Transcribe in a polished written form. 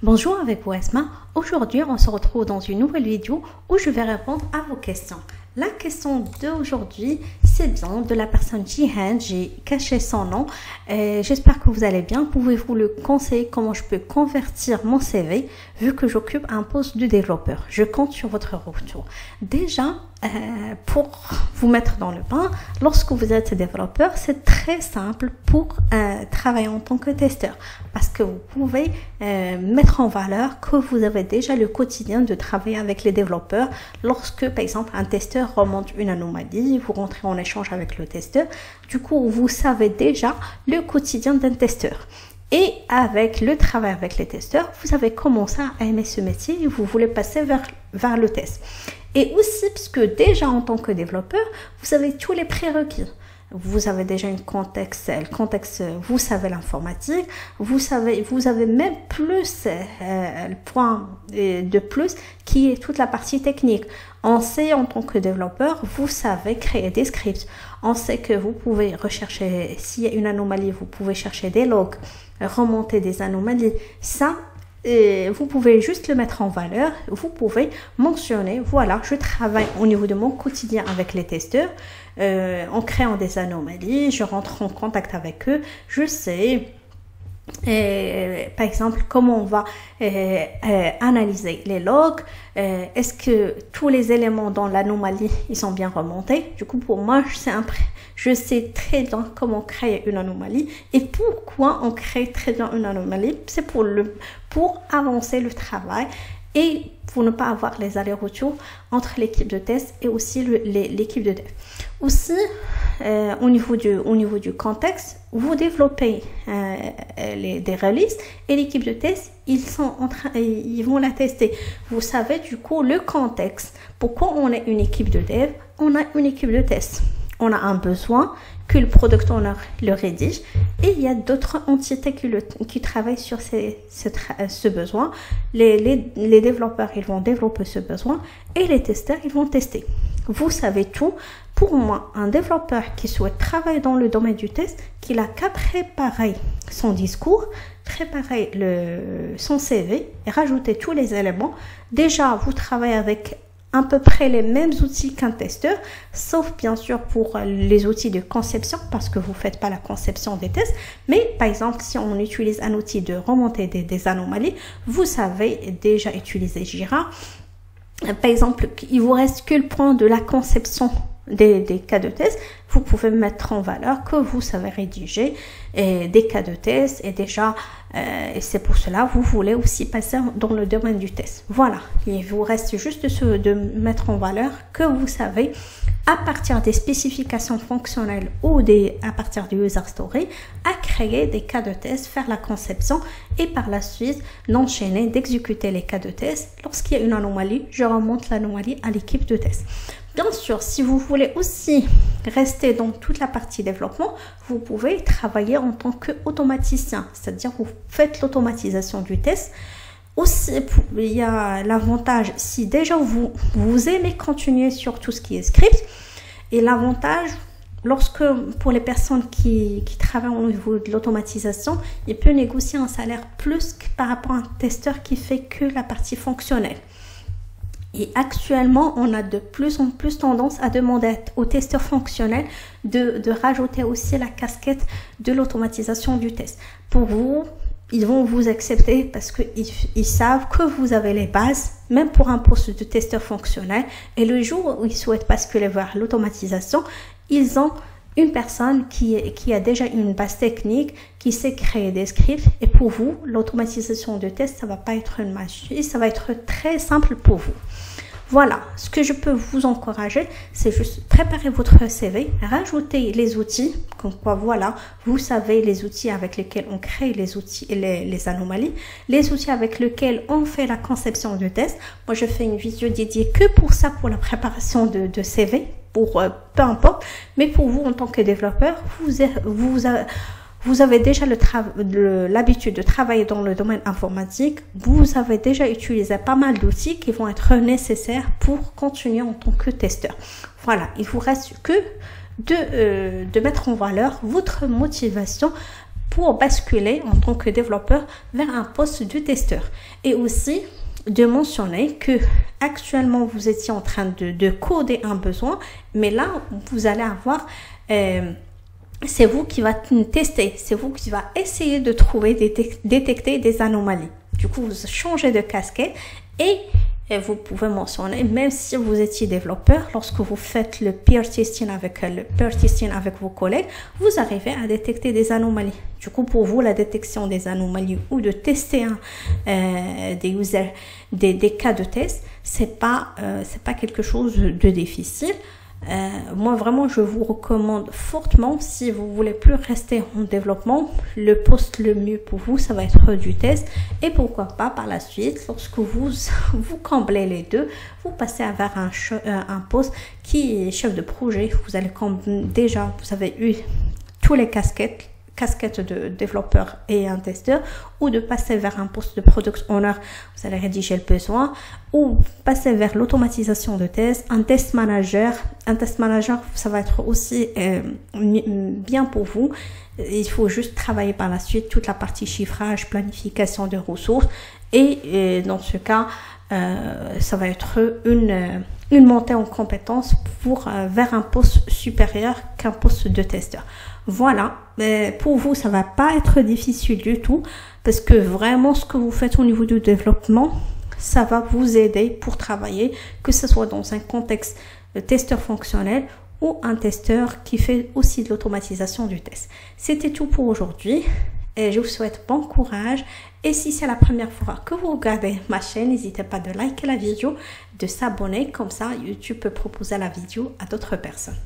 Bonjour avec vous Esma. Aujourd'hui on se retrouve dans une nouvelle vidéo où je vais répondre à vos questions. La question d'aujourd'hui c'est bien de la personne Jihan, j'ai caché son nom. J'espère que vous allez bien. Pouvez-vous le conseiller comment je peux convertir mon CV vu que j'occupe un poste de développeur? Je compte sur votre retour. Déjà, pour vous mettre dans le bain, lorsque vous êtes développeur, c'est très simple pour travailler en tant que testeur parce que vous pouvez mettre en valeur que vous avez déjà le quotidien de travailler avec les développeurs. Lorsque, par exemple, un testeur remonte une anomalie, vous rentrez en échange avec le testeur. Du coup, vous savez déjà le quotidien d'un testeur. Et avec le travail avec les testeurs, vous avez commencé à aimer ce métier et vous voulez passer vers le test. Et aussi, puisque déjà en tant que développeur, vous avez tous les prérequis. Vous avez déjà le contexte, vous savez l'informatique, vous avez même plus le point de plus qui est toute la partie technique. On sait en tant que développeur, vous savez créer des scripts. On sait que vous pouvez rechercher, s'il y a une anomalie, vous pouvez chercher des logs, remonter des anomalies. Ça, vous pouvez juste le mettre en valeur. Vous pouvez mentionner, voilà, je travaille au niveau de mon quotidien avec les testeurs, en créant des anomalies, je rentre en contact avec eux, je sais par exemple comment on va analyser les logs, est-ce que tous les éléments dans l'anomalie ils sont bien remontés. Du coup pour moi je sais très bien comment créer une anomalie et pourquoi on crée très bien une anomalie. C'est pour avancer le travail et pour ne pas avoir les allers-retours entre l'équipe de test et aussi l'équipe de dev. Aussi, au niveau du contexte, vous développez des releases et l'équipe de test, ils vont la tester. Vous savez du coup le contexte. Pourquoi on est une équipe de dev? On a une équipe de test. On a un besoin que le product owner le rédige et il y a d'autres entités qui travaillent sur ce besoin. Les développeurs, ils vont développer ce besoin et les testeurs, ils vont tester. Vous savez tout. Pour moi, un développeur qui souhaite travailler dans le domaine du test, qu'il a qu'à préparer son discours, préparer son CV et rajouter tous les éléments. Déjà, vous travaillez avec à peu près les mêmes outils qu'un testeur, sauf bien sûr pour les outils de conception, parce que vous ne faites pas la conception des tests. Mais par exemple, si on utilise un outil de remontée des anomalies, vous savez déjà utiliser Jira. Par exemple, il vous reste que le point de la conception des cas de test. Vous pouvez mettre en valeur que vous savez rédiger des cas de test et déjà et c'est pour cela vous voulez aussi passer dans le domaine du test. Voilà, il vous reste juste de mettre en valeur que vous savez à partir des spécifications fonctionnelles ou à partir du user story à créer des cas de test, faire la conception et par la suite d'enchaîner, d'exécuter les cas de test. Lorsqu'il y a une anomalie, je remonte l'anomalie à l'équipe de test. Bien sûr, si vous voulez aussi rester dans toute la partie développement, vous pouvez travailler en tant qu'automaticien, c'est-à-dire vous faites l'automatisation du test. Aussi, il y a l'avantage, si déjà vous aimez continuer sur tout ce qui est script, et l'avantage, pour les personnes qui travaillent au niveau de l'automatisation, il peut négocier un salaire plus que par rapport à un testeur qui fait que la partie fonctionnelle. Et actuellement, on a de plus en plus tendance à demander aux testeurs fonctionnels de rajouter aussi la casquette de l'automatisation du test. Pour vous, ils vont vous accepter parce qu'ils savent que vous avez les bases, même pour un poste de testeur fonctionnel. Et le jour où ils souhaitent basculer vers l'automatisation, ils ont une personne qui a déjà une base technique, qui sait créer des scripts. Et pour vous, l'automatisation de test, ça va pas être une magie, ça va être très simple pour vous. Voilà, ce que je peux vous encourager, c'est juste préparer votre CV, rajouter les outils, comme quoi voilà, vous savez les outils avec lesquels on crée les outils et les anomalies, les outils avec lesquels on fait la conception de test. Moi, je fais une vidéo dédiée que pour ça, pour la préparation de CV, pour peu importe, mais pour vous en tant que développeur, vous avez déjà l'habitude de travailler dans le domaine informatique. Vous avez déjà utilisé pas mal d'outils qui vont être nécessaires pour continuer en tant que testeur. Voilà, il vous reste que de mettre en valeur votre motivation pour basculer en tant que développeur vers un poste de testeur. Et aussi de mentionner que actuellement vous étiez en train de coder un besoin, mais là vous allez avoir c'est vous qui va tester, c'est vous qui va essayer de trouver, détecter des anomalies. Du coup, vous changez de casquette et vous pouvez mentionner, même si vous étiez développeur, lorsque vous faites le peer testing avec vos collègues, vous arrivez à détecter des anomalies. Du coup, pour vous, la détection des anomalies ou de tester des cas de test, c'est pas quelque chose de difficile. Moi vraiment je vous recommande fortement, si vous voulez plus rester en développement, le poste le mieux pour vous ça va être du test, et pourquoi pas par la suite lorsque vous comblez les deux, vous passez vers un poste qui est chef de projet. Vous allez déjà vous avez eu tous les casquettes de développeur et un testeur, ou de passer vers un poste de product owner, vous allez rédiger le besoin, ou passer vers l'automatisation de tests, un test manager. Ça va être aussi bien pour vous. Il faut juste travailler par la suite toute la partie chiffrage, planification de ressources, et dans ce cas ça va être une montée en compétence vers un poste supérieur qu'un poste de testeur. Voilà, pour vous ça va pas être difficile du tout, parce que vraiment ce que vous faites au niveau du développement, ça va vous aider pour travailler, que ce soit dans un contexte de testeur fonctionnel ou un testeur qui fait aussi de l'automatisation du test. C'était tout pour aujourd'hui. Et je vous souhaite bon courage, et si c'est la première fois que vous regardez ma chaîne, n'hésitez pas de liker la vidéo, de s'abonner, comme ça YouTube peut proposer la vidéo à d'autres personnes.